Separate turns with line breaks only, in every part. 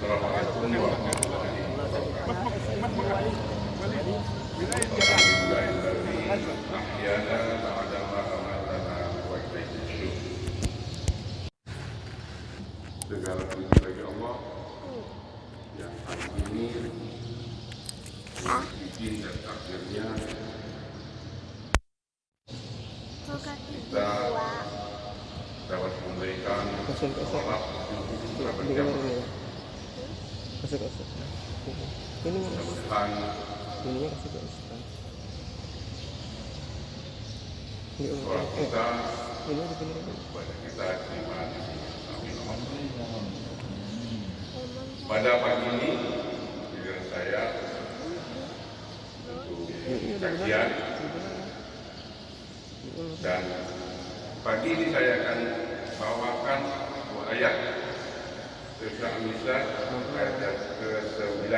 Assalamualaikum warahmatullahi wabarakatuh. Segala puji bagi Allah yang hari ini izin dan takdirnya kita dapat memberikan sholat berjamaah. Mudah-mudahan sholat kita kepada kita terima. Pada pagi ini giliran saya untuk kajian, dan pagi ini saya akan bawakan dua ayat surah An-Nisa ayat ke-9.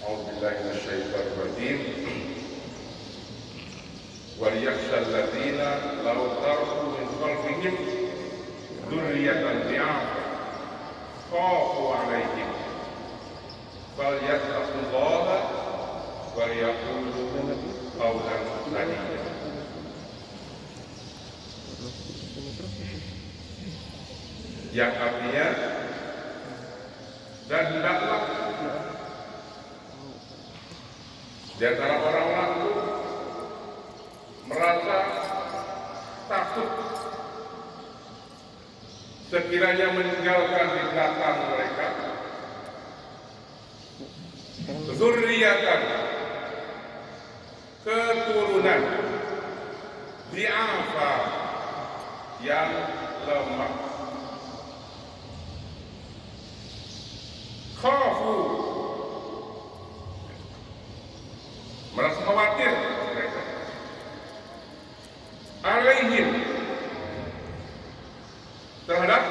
A'udzubillahi minasyaitonir rajim. Wal yakhshal ladzina law taraku min khalfihim dzurriyyatan dhi'afan khafu 'alaihim falyattaqullaha wa yaqulu qawlan sadida. Yang artinya, dan hendaklah di antara orang-orang itu merasa takut sekiranya meninggalkan di belakang mereka dzurriyyatan, keturunan, dhi'afa, yang lemah, khafu, merasa khawatir mereka, alaihim, terhadap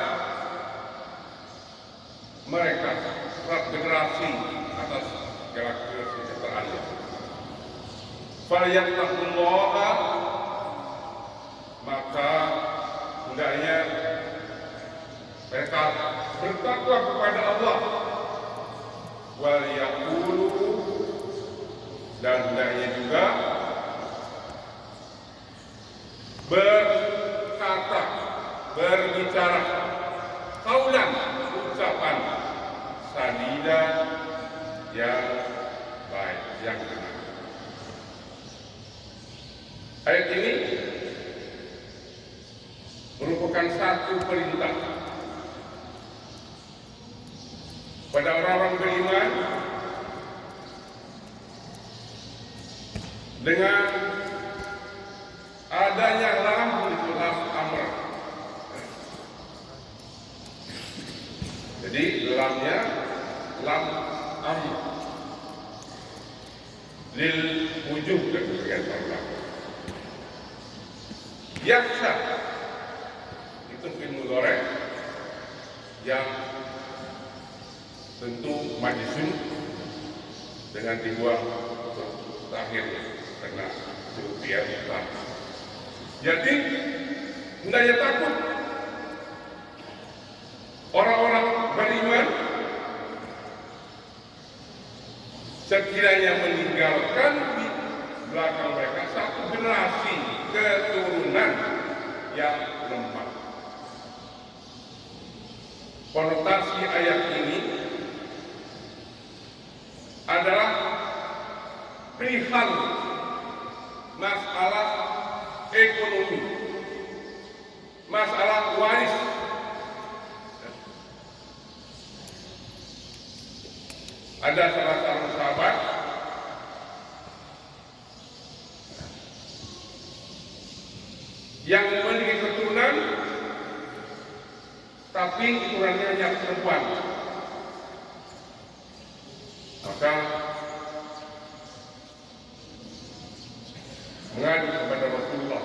mereka, terhadap generasi atas kesejahteraannya. Falyattaqullaha, maka hendaknya mereka bertakwa kepada Allah. Wal yaqulu, dan hendaknya juga berkata, berbicara, qaulan, ucapan sadida, yang baik, yang benar. Ayat ini merupakan satu perintah pada orang-orang beriman dengan adanya lam itu lam amr. Jadi lamnya lam amr lil wujub dan sebagian orang. Yaksha itu fi'il mudhari yang tentu majzum dengan dibuang terakhir karena dia bukan. Jadi hendaknya takut orang-orang beriman sekiranya meninggalkan di belakang mereka satu generasi keturunan yang lemah. Konotasi ayat ini adalah perihal masalah ekonomi, masalah waris. Ada salah satu sahabat yang memiliki keturunan, tapi keturunannya hanya perempuan. Maka mengadu kepada Rasulullah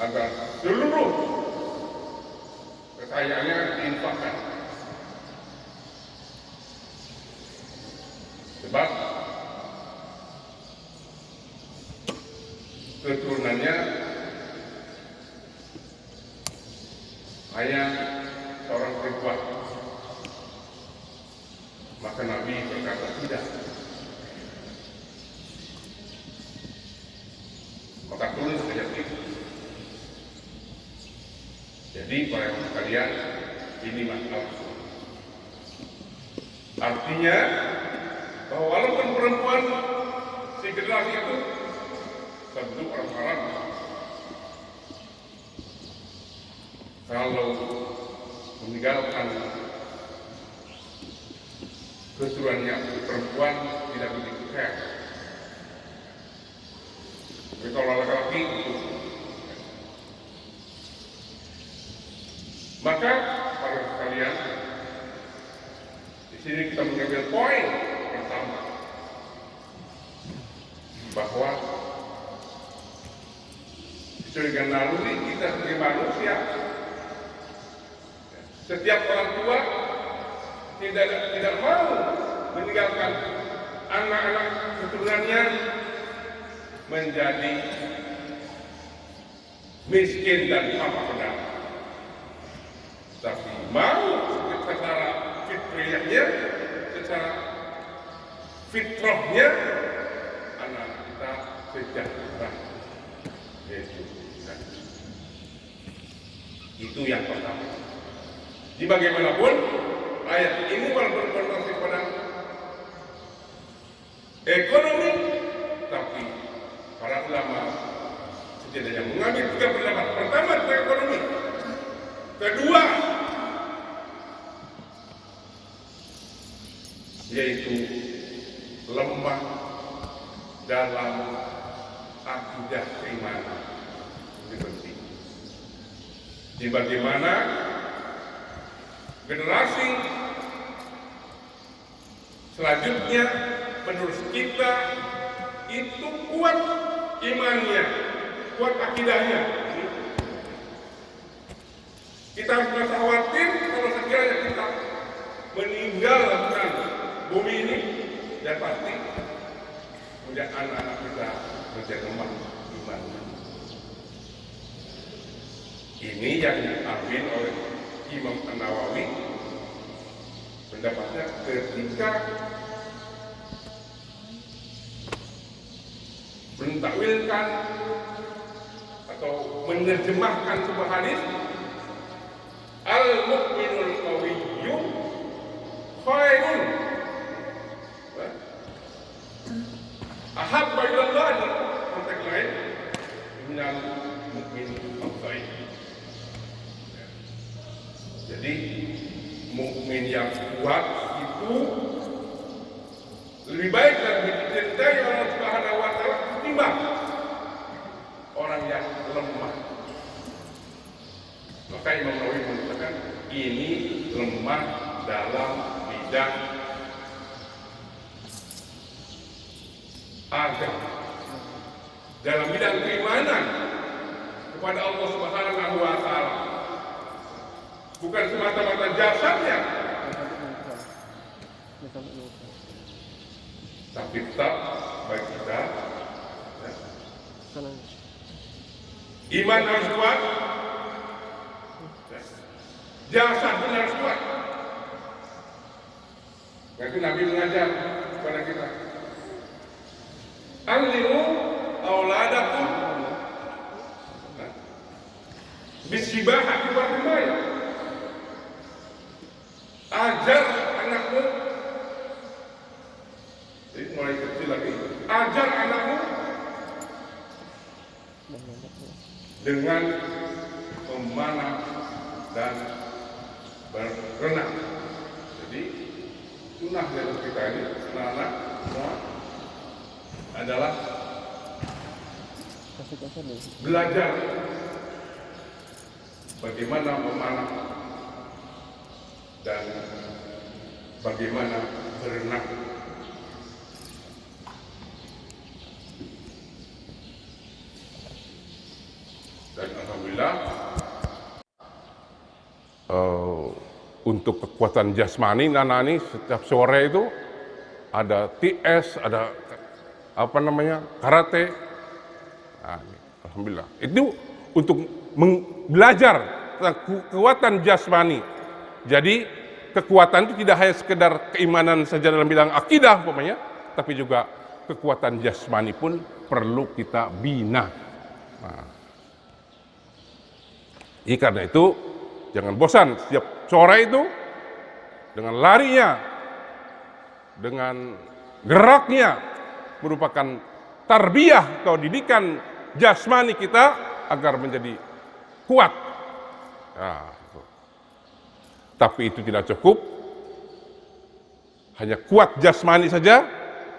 agar seluruh kekayaannya diinfakkan, sebab keturunannya hanya seorang perempuan. perempuan. Maka Nabi berkata tidak. Maka turun ayat itu. Jadi para ibu sekalian, ini masalah. Artinya bahwa walaupun perempuan si generasi itu tentu orang Arab, kalau meninggalkan keturunan perempuan tidak begitu care. Tapi kalau laki-laki itu, maka para sekalian, di sini kita mengambil poin pertama bahwa sesuai dengan naluri kita sebagai manusia, setiap orang tua tidak mau meninggalkan anak-anak keturunannya menjadi miskin dan tanpa pedang, tapi mau secara fitrahnya, secara fitrahnya anak kita sejahtera. Itu yang pertama. Di bagaimanapun ayat ini walaupun berkonsentrasi pada ekonomi, tapi para ulama setidaknya mengambil tiga pendapat. Pertama tentang ekonomi, kedua yaitu lemah dalam akidah keimanan. Ini penting. Di bagaimana generasi selanjutnya menurut kita itu kuat imannya, kuat akidahnya. Kita harus merasa khawatir kalau sekiranya kita meninggalkan bumi ini, dan pasti kemudian anak-anak kita menjadi lemah imannya. Ini yang diambil oleh Imam An-Nawawi, pendapatnya ketika mentakwilkan atau menerjemahkan sebuah hadis, al-mu'minul qawiyyu khairun ahabba ilallah, konteks lain minal mu'min al-dhaif. Jadi mukmin yang kuat itu lebih baik dan dicintai Allah Subhanahu wa taala ketimbang orang yang lemah. Maka Imam Nawawi mengatakan ini lemah dalam bidang agama, dalam bidang keimanan kepada Allah Subhanahu wa taala. Bukan semata-mata jasadnya, tapi tetap bagi kita iman harus kuat, jasad pun harus kuat. Nanti Nabi mengajar kepada kita, allimu auladakum bisibahati wa rimayah. Ajar anakmu, jadi mulai kecil lagi, ajar anakmu dengan memanah dan berenang. Jadi sunnah dari kita ini, anak-anak semua adalah belajar bagaimana memanah dan bagaimana berenang. Dan alhamdulillah untuk kekuatan jasmani anak-anak setiap sore itu ada TS, ada karate. Nah, alhamdulillah itu untuk belajar tentang kekuatan jasmani Jadi kekuatan itu tidak hanya sekedar keimanan saja dalam bidang akidah umpamanya, tapi juga kekuatan jasmani pun perlu kita bina. Nah, karena itu jangan bosan setiap sore itu dengan larinya, dengan geraknya merupakan tarbiyah atau didikan jasmani kita agar menjadi kuat. Nah, tapi itu tidak cukup, hanya kuat jasmani saja,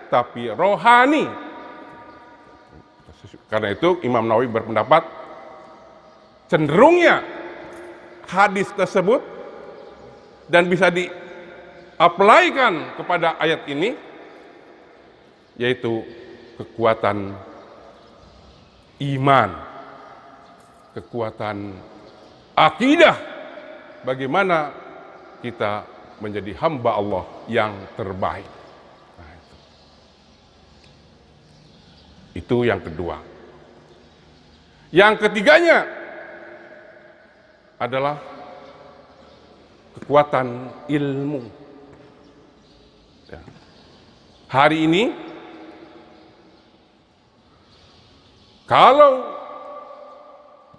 tapi rohani. Karena itu Imam Nawawi berpendapat cenderungnya hadis tersebut dan bisa diaplaikan kepada ayat ini, yaitu kekuatan iman, kekuatan akidah, bagaimana kita menjadi hamba Allah yang terbaik. Nah, itu yang kedua. Yang ketiganya adalah kekuatan ilmu. Ya. Hari ini, kalau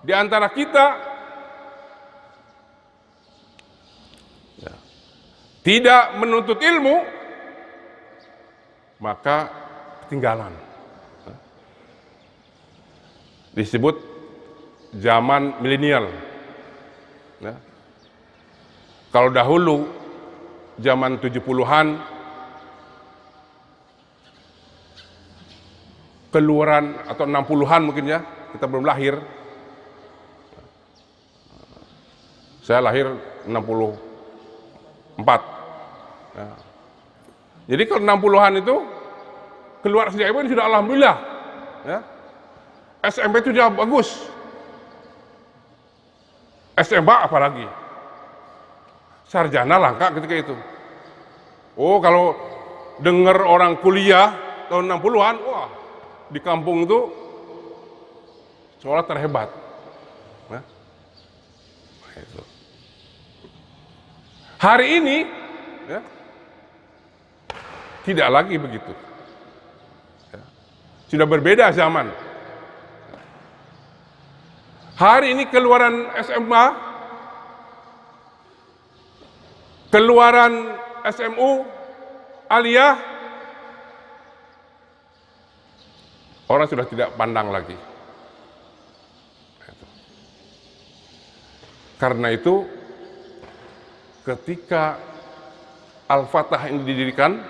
di antara kita tidak menuntut ilmu, maka ketinggalan. Disebut zaman milenial. Ya. Kalau dahulu zaman 70-an keluaran atau 60-an mungkin ya, kita belum lahir. Saya lahir 64. Ya. Jadi kalau 60-an itu keluar sejak itu sudah alhamdulillah. Ya. SMP itu sudah bagus. SMA apalagi. Sarjana langka ketika itu. Oh, kalau dengar orang kuliah tahun 60-an, wah, di kampung itu seolah terhebat. Nah, itu. Hari ini ya, tidak lagi begitu. Ya. Sudah berbeda zaman. Hari ini keluaran SMA, keluaran SMU, aliyah, orang sudah tidak pandang lagi. Karena itu, ketika Al-Fatah ini didirikan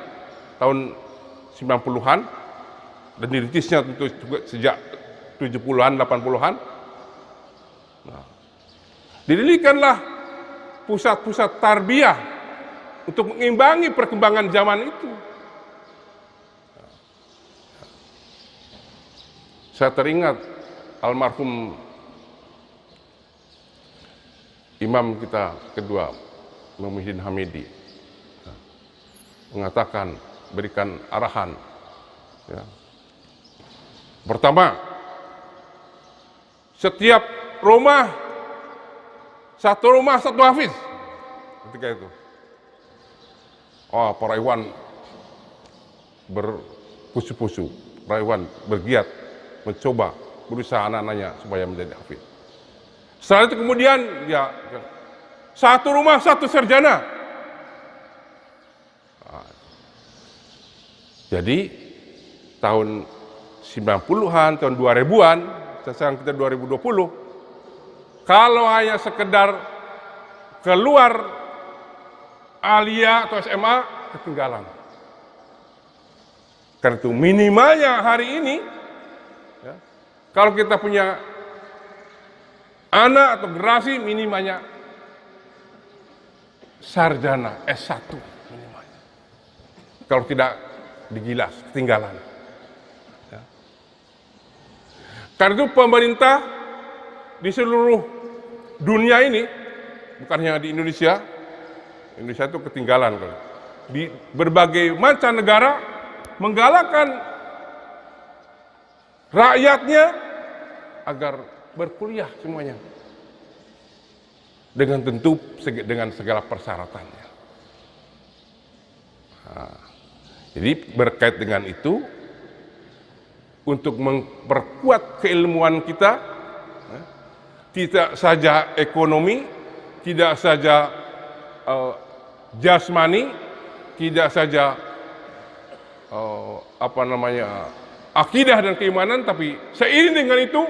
tahun 90-an dan dirintisnya tentu juga sejak 70-an, 80-an, nah, didirikanlah pusat-pusat tarbiyah untuk mengimbangi perkembangan zaman itu. Saya teringat almarhum imam kita kedua, Imam Muhyiddin Hamidi, mengatakan, berikan arahan. Ya. Pertama, setiap rumah, satu hafiz. Ketika itu, oh, para ikhwan berpusu-pusu, para ikhwan bergiat, mencoba berusaha anak-anaknya supaya menjadi hafiz. Setelah itu kemudian ya, satu rumah satu sarjana. Jadi tahun 90-an, tahun 2000-an, sekarang kita 2020, kalau hanya sekedar keluar aliyah atau SMA, ketinggalan. Karena itu minimalnya hari ini, ya, kalau kita punya anak atau generasi, minimalnya sarjana S1 minimalnya. Kalau tidak digilas, ketinggalan. Ya. Karena itu pemerintah di seluruh dunia ini, bukan hanya di Indonesia itu ketinggalan. Di berbagai mancanegara menggalakkan rakyatnya agar berkuliah semuanya. dengan tentu dengan segala persyaratannya. Nah, jadi berkait dengan itu, untuk memperkuat keilmuan kita, tidak saja ekonomi, tidak saja jasmani, tidak saja akidah dan keimanan, tapi seiring dengan itu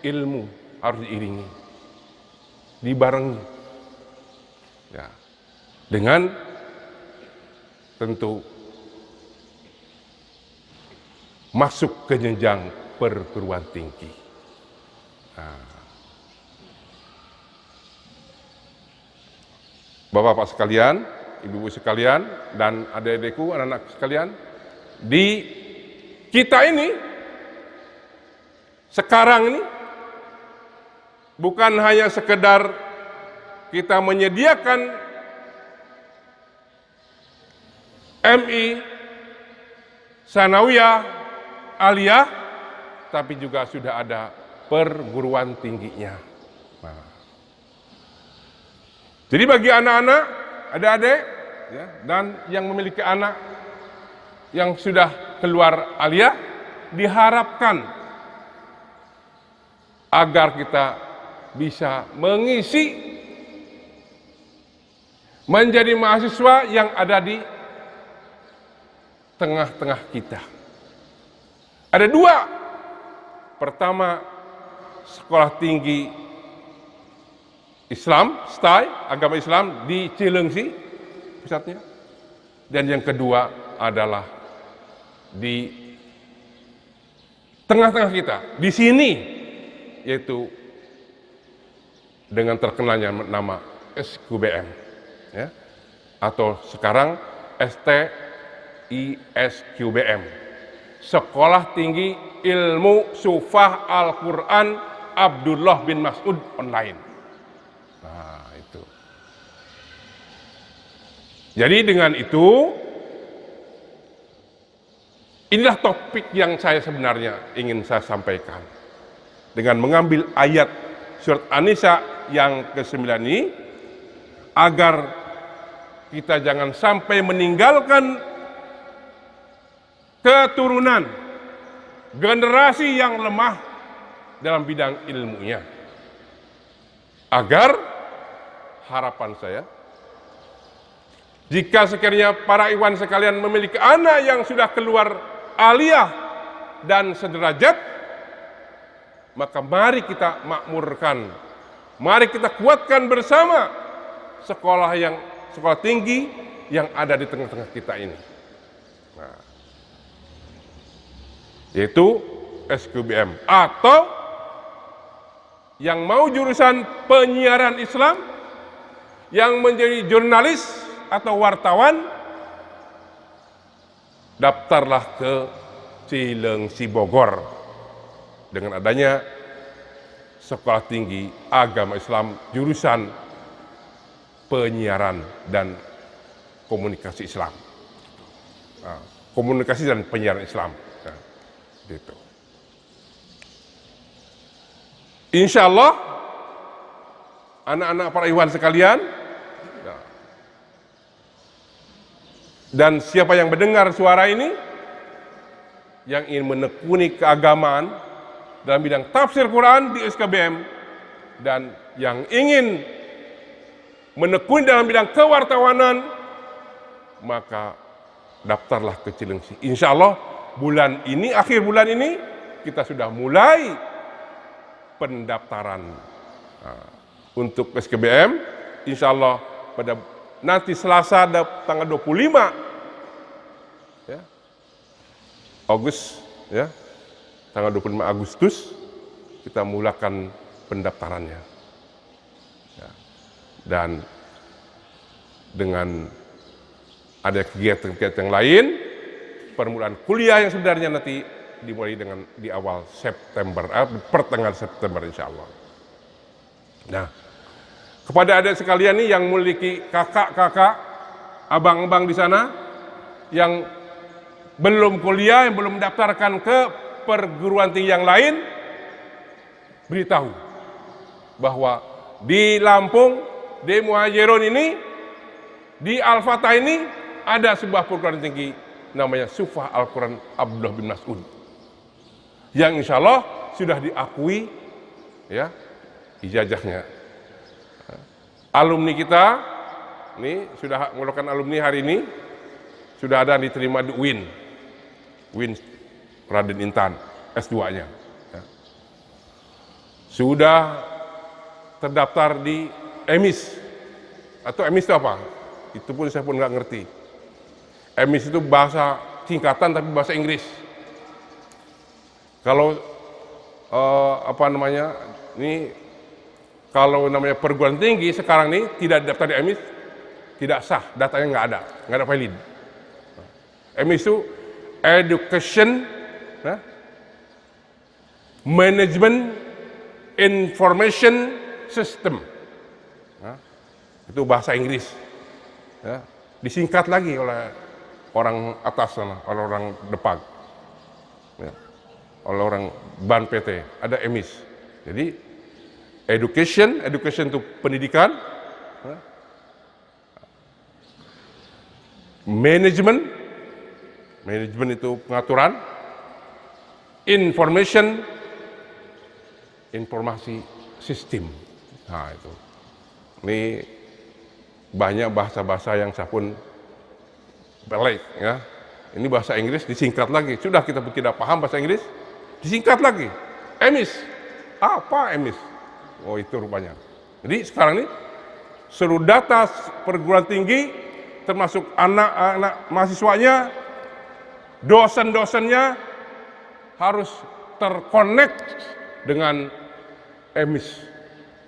ilmu harus diiringi, dibarengi, ya, dengan tentu masuk ke jenjang perguruan tinggi. Bapak-bapak sekalian, ibu-ibu sekalian, dan adik-adikku, anak-anak sekalian, di kita ini sekarang ini bukan hanya sekedar kita menyediakan MI, sanawiyah, aliyah, tapi juga sudah ada perguruan tingginya. Nah, jadi bagi anak-anak, adik-adik, ya, dan yang memiliki anak yang sudah keluar aliyah, diharapkan agar kita bisa mengisi menjadi mahasiswa yang ada di tengah-tengah kita. Ada dua. Pertama, sekolah tinggi Islam, STAI, agama Islam di Cilengsi pusatnya. Dan yang kedua adalah di tengah-tengah kita, di sini, yaitu dengan terkenalnya nama SQBM, ya, atau sekarang STISQBM, Sekolah Tinggi Ilmu Sufah Al-Quran Abdullah bin Mas'ud Online. Nah, itu. Jadi dengan itu, inilah topik yang saya sebenarnya ingin saya sampaikan. Dengan mengambil ayat surat An-Nisa yang ke-9 ini, agar kita jangan sampai meninggalkan keturunan generasi yang lemah dalam bidang ilmunya. Agar harapan saya, jika sekiranya para ikhwan sekalian memiliki anak yang sudah keluar aliyah dan sederajat, maka mari kita makmurkan, mari kita kuatkan bersama sekolah tinggi yang ada di tengah-tengah kita ini. Nah, yaitu SQBM, atau yang mau jurusan penyiaran Islam, yang menjadi jurnalis atau wartawan, daftarlah ke Cilengsi Bogor dengan adanya sekolah tinggi agama Islam jurusan penyiaran dan komunikasi Islam, komunikasi dan penyiaran Islam. Nah, gitu. Insya Allah anak-anak para ikhwan sekalian, dan siapa yang mendengar suara ini yang ingin menekuni keagamaan dalam bidang tafsir Quran di SKBM, dan yang ingin menekuni dalam bidang kewartawanan, maka daftarlah ke Cilengsi. Insya Allah bulan ini, akhir bulan ini, kita sudah mulai pendaftaran untuk SKBM. Insya Allah pada nanti Selasa tanggal 25 ya, Agustus, ya, tanggal 25 Agustus kita mulakan pendaftarannya, ya. Dan dengan ada kegiatan-kegiatan yang lain, permulaan kuliah yang sebenarnya nanti dimulai di awal September, pertengahan September insya Allah. Nah, kepada adik sekalian nih yang memiliki kakak-kakak, abang-abang di sana yang belum kuliah, yang belum mendaftarkan ke perguruan tinggi yang lain, beritahu bahwa di Lampung, di Muhajirun ini, di Al-Fatah ini ada sebuah perguruan tinggi namanya Sufah Al-Quran Abdullah bin Mas'ud, yang insya Allah sudah diakui ya ijazahnya. Alumni kita ini sudah mengeluarkan alumni hari ini, sudah ada diterima di UIN Raden Intan S2-nya ya. Sudah terdaftar di EMIS. Atau EMIS itu apa? Itu pun saya pun nggak ngerti. EMIS itu bahasa singkatan tapi bahasa Inggris. Kalau ini kalau namanya perguruan tinggi sekarang ini tidak daftar di EMIS, tidak sah, datanya nggak ada valid. EMIS itu Education Management Information System. Itu bahasa Inggris. Ya, disingkat lagi oleh orang atas sana, oleh orang Depag, ya, oleh orang BAN PT, ada EMIS. Jadi education itu pendidikan, ya. Manajemen itu pengaturan, informasi sistem. Nah itu, ini banyak bahasa-bahasa yang saya pun pelik ya. Ini bahasa Inggris disingkat lagi. Sudah kita tidak paham bahasa Inggris, disingkat lagi. EMIS. Apa EMIS? Oh itu rupanya. Jadi sekarang ini seluruh data perguruan tinggi, termasuk anak-anak mahasiswanya, dosen-dosennya harus terkonek dengan EMIS,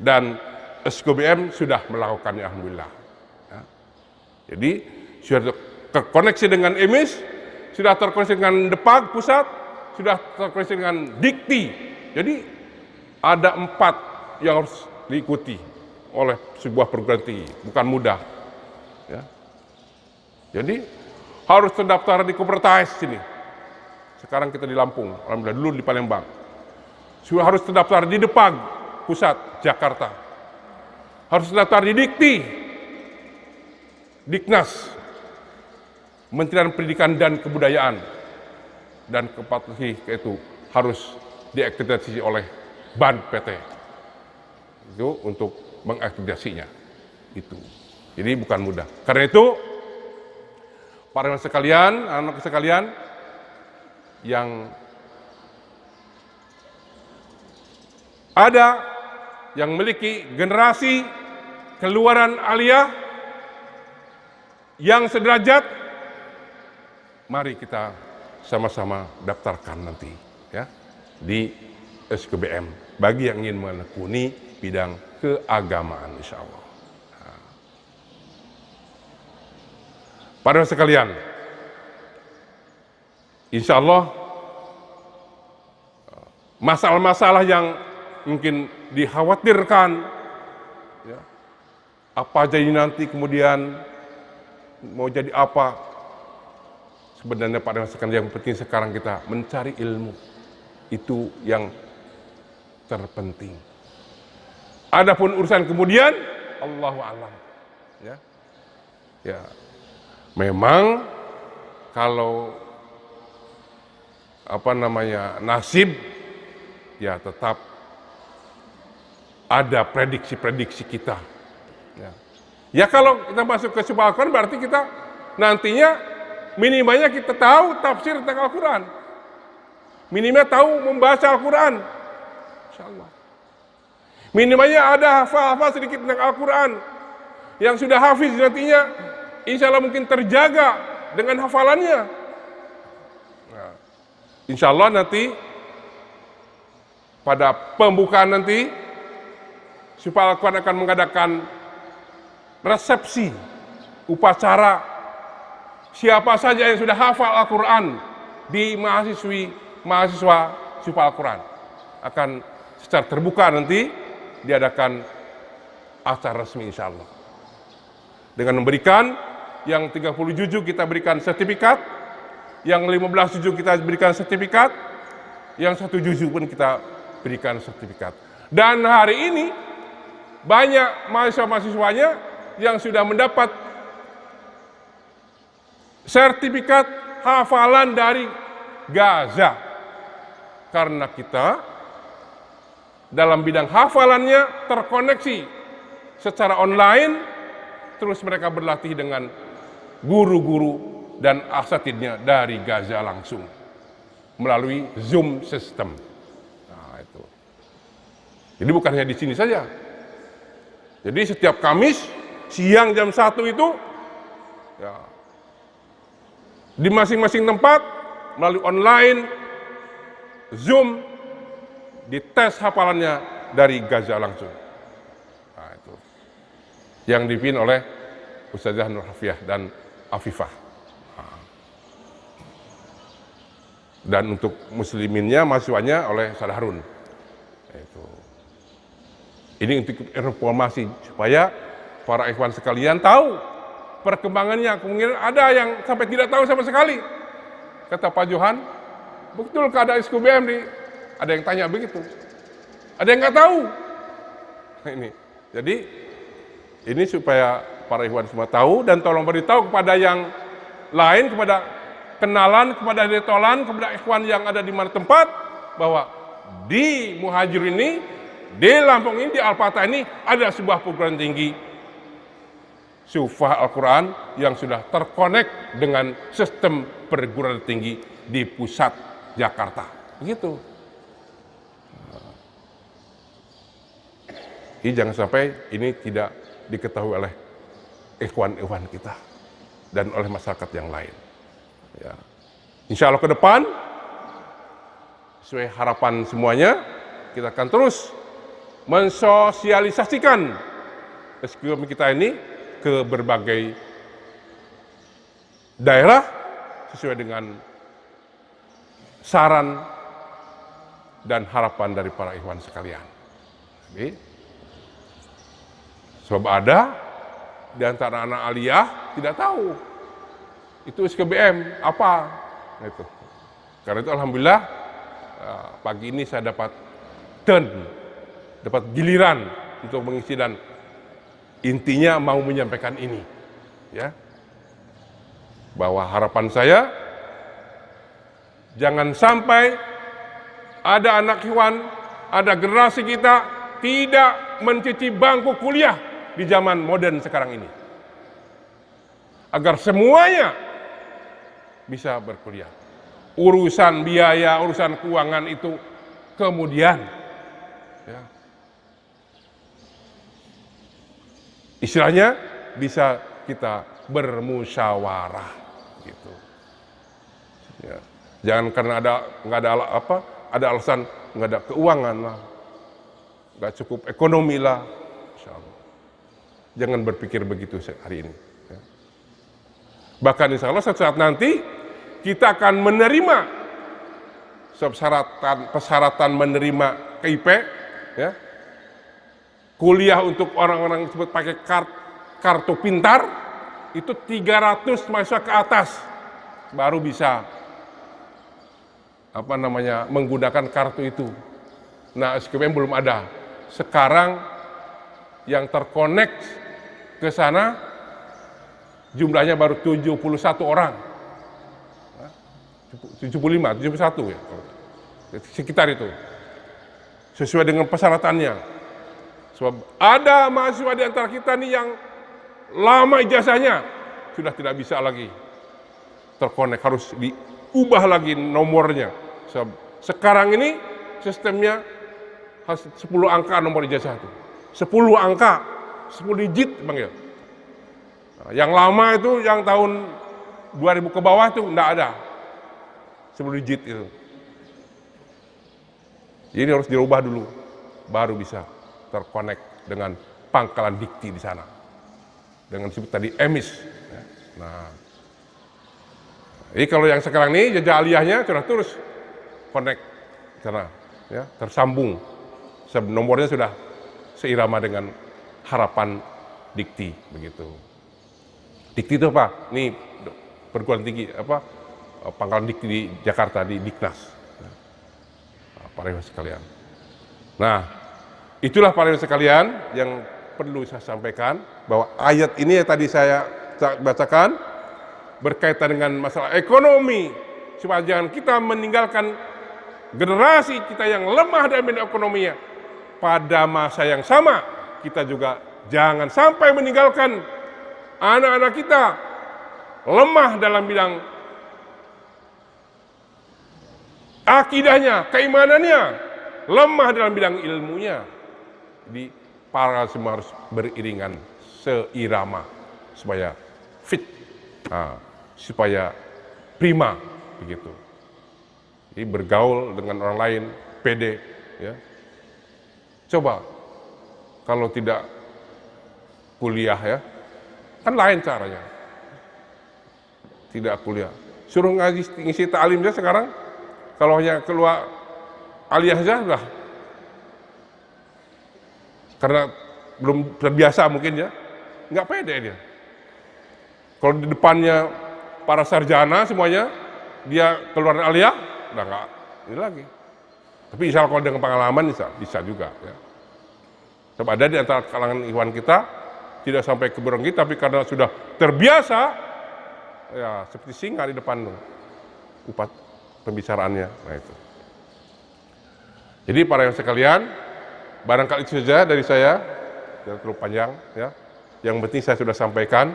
dan SKBM sudah melakukannya alhamdulillah. Ya. Jadi sudah terkoneksi dengan EMIS, sudah terkoneksi dengan Depag pusat, sudah terkoneksi dengan Dikti. Jadi ada 4 yang harus diikuti oleh sebuah perguruan tinggi, bukan mudah. Ya. Jadi harus terdaftar di Kopertais sini. Sekarang kita di Lampung, alhamdulillah, dulu di Palembang. Sudah harus terdaftar di Depag pusat Jakarta. Harus terdaftar di Dikti, Diknas, Kementerian Pendidikan dan Kebudayaan, dan keempat lagi itu harus diakreditasi oleh BAN PT. Itu untuk mengakreditasinya. Itu. Jadi bukan mudah. Karena itu, para sekalian, anak sekalian yang ada yang memiliki generasi keluaran aliyah yang sederajat, mari kita sama-sama daftarkan nanti ya di SKBM bagi yang ingin menekuni bidang keagamaan insya Allah. Para sekalian, insya Allah masalah-masalah yang mungkin dikhawatirkan, ya, apa jadi nanti kemudian mau jadi apa, sebenarnya pada sekalian yang penting sekarang kita mencari ilmu, itu yang terpenting. Adapun urusan kemudian, Allahu a'lam. Ya. Memang kalau nasib, ya tetap ada prediksi-prediksi kita. Ya kalau kita masuk ke Sufah Al-Quran berarti kita nantinya minimalnya kita tahu tafsir tentang Al-Quran. Minimal tahu membaca Al-Quran. Insyaallah. Minimalnya ada hafal sedikit tentang Al-Quran. Yang sudah hafiz nantinya insya Allah mungkin terjaga dengan hafalannya. Nah, insya Allah nanti pada pembukaan nanti Sufah Al-Quran akan mengadakan resepsi, upacara. Siapa saja yang sudah hafal Al-Quran di mahasiswa Sufah Al-Quran akan secara terbuka nanti diadakan acara resmi insya Allah. Dengan memberikan yang 30 juzuk kita berikan sertifikat, yang 15 juzuk kita berikan sertifikat, yang 1 juzuk pun kita berikan sertifikat. Dan hari ini banyak mahasiswa-mahasiswanya yang sudah mendapat sertifikat hafalan dari Gaza. Karena kita dalam bidang hafalannya terkoneksi secara online, terus mereka berlatih dengan guru-guru dan asatidnya dari Gaza langsung melalui Zoom system. Nah, itu. Jadi bukan hanya di sini saja. Jadi setiap Kamis siang jam 1 itu ya, di masing-masing tempat melalui online Zoom dites hafalannya dari Gaza langsung. Nah, itu yang dipimpin oleh Ustazah Nur Hafiah dan Afifah. Dan untuk musliminnya, mahasiswanya oleh Ustaz Harun. Itu. Ini untuk informasi supaya para ikhwan sekalian tahu perkembangannya. Kemungkinan ada yang sampai tidak tahu sama sekali. Kata Pak Johan, betul keadaan SKBM nih. Ada yang tanya begitu. Ada yang nggak tahu. Ini. Jadi ini supaya para ikhwan semua tahu dan tolong beritahu kepada yang lain, kepada kenalan, kepada detolan, kepada ikhwan yang ada di mana tempat, bahwa di Muhajir ini, di Lampung ini, di Al-Fatah ini ada sebuah perguruan tinggi Sufah Al-Quran yang sudah terkonek dengan sistem perguruan tinggi di pusat Jakarta. Begitu. Jadi jangan sampai ini tidak diketahui oleh ikhwan-ikhwan kita dan oleh masyarakat yang lain. Ya. Insya Allah ke depan, sesuai harapan semuanya, kita akan terus mensosialisasikan SKBM kita ini ke berbagai daerah sesuai dengan saran dan harapan dari para ikhwan sekalian. Jadi, sebab ada di antara anak aliyah tidak tahu itu SKBM apa itu. Karena itu alhamdulillah pagi ini saya dapat giliran untuk mengisi dan intinya mau menyampaikan ini, ya, bahwa harapan saya jangan sampai ada anak ikhwan, ada generasi kita tidak mencuci bangku kuliah di zaman modern sekarang ini, agar semuanya bisa berkuliah. Urusan biaya, urusan keuangan itu kemudian, ya. Istilahnya bisa kita bermusyawarah, gitu. Ya. Jangan karena nggak ada alasan nggak ada keuangan lah, nggak cukup ekonomi lah, Insya Allah. Jangan berpikir begitu hari ini. Ya. Bahkan insya Allah suatu saat nanti kita akan menerima persyaratan menerima KIP, ya, kuliah untuk orang-orang yang disebut pakai kartu pintar itu 300 mahasiswa ke atas baru bisa menggunakan kartu itu. Nah, SKBM belum ada. Sekarang yang terkonek ke sana jumlahnya baru 71 orang. 75, 71 ya. Sekitar itu. Sesuai dengan persyaratannya. Sebab ada mahasiswa di antara kita nih yang lama ijazahnya sudah tidak bisa lagi terkonek, harus diubah lagi nomornya. Sebab sekarang ini sistemnya 10 angka nomor ijazah itu. 10 angka, 10 digit Bang ya. Nah, yang lama itu yang tahun 2000 ke bawah itu enggak ada. 10 digit itu. Jadi harus dirubah dulu, baru bisa terkonek dengan pangkalan dikti di sana. Dengan disebut tadi EMIS. Nah, jadi kalau yang sekarang ini jejak aliyahnya sudah terus connect sana, ya, tersambung. Nomornya sudah seirama dengan harapan dikti, begitu. Dikti itu apa? Ini perguruan tinggi apa? Pangkalan dikti di Jakarta di Diknas. Para ikhwan sekalian. Nah, Itulah para sekalian yang perlu saya sampaikan, bahwa ayat ini yang tadi saya bacakan berkaitan dengan masalah ekonomi, supaya jangan kita meninggalkan generasi kita yang lemah dalam bidang ekonomi. Pada masa yang sama kita juga jangan sampai meninggalkan anak-anak kita lemah dalam bidang akidahnya, keimanannya, lemah dalam bidang ilmunya. Jadi para semua harus beriringan, seirama, supaya fit, supaya prima, begitu. Jadi bergaul dengan orang lain, pede, ya. Coba kalau tidak kuliah, ya, kan lain caranya. Tidak kuliah, suruh ngisi ta'lim saja sekarang, kalau hanya keluar aliyah saja sudah, karena belum terbiasa mungkin, ya, nggak pede dia. Kalau di depannya para sarjana semuanya, dia keluar aliyah, udah nggak ini lagi. Tapi insya Allah kalau dengan pengalaman bisa juga, ya. Sebab ada di antara kalangan ikhwan kita tidak sampai ke berenggi, tapi karena sudah terbiasa, ya seperti singa di depan upat pembicaraannya. Nah itu. Jadi para yang sekalian, barangkali itu saja dari saya, tidak terlalu panjang, ya. Yang penting saya sudah sampaikan,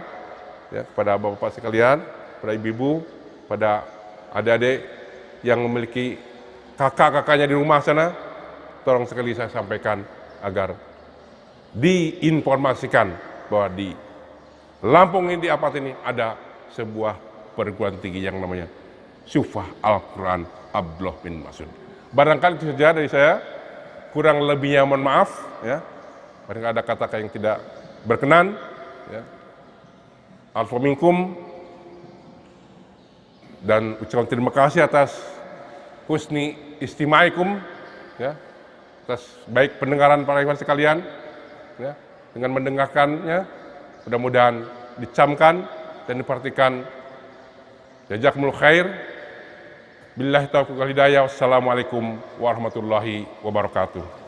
ya, kepada bapak-bapak sekalian, pada ibu-ibu, pada adik-adik yang memiliki kakak-kakaknya di rumah sana, tolong sekali saya sampaikan agar diinformasikan bahwa di Lampung ini, di Apat ini ada sebuah perguruan tinggi yang namanya Syufah Al-Quran Abdullah bin Mas'ud. Barangkali itu saja dari saya, kurang lebihnya mohon maaf, ya. Barangkali ada kata-kata yang tidak berkenan, ya. Alfa minkum, dan ucapan terima kasih atas husni istimaikum, ya, atas baik pendengaran para ikhwan sekalian, ya, dengan mendengarkannya, mudah-mudahan dicamkan dan diperhatikan. Jazakumullah khair. Billahi taufiq wal hidayah. Wassalamualaikum warahmatullahi wabarakatuh.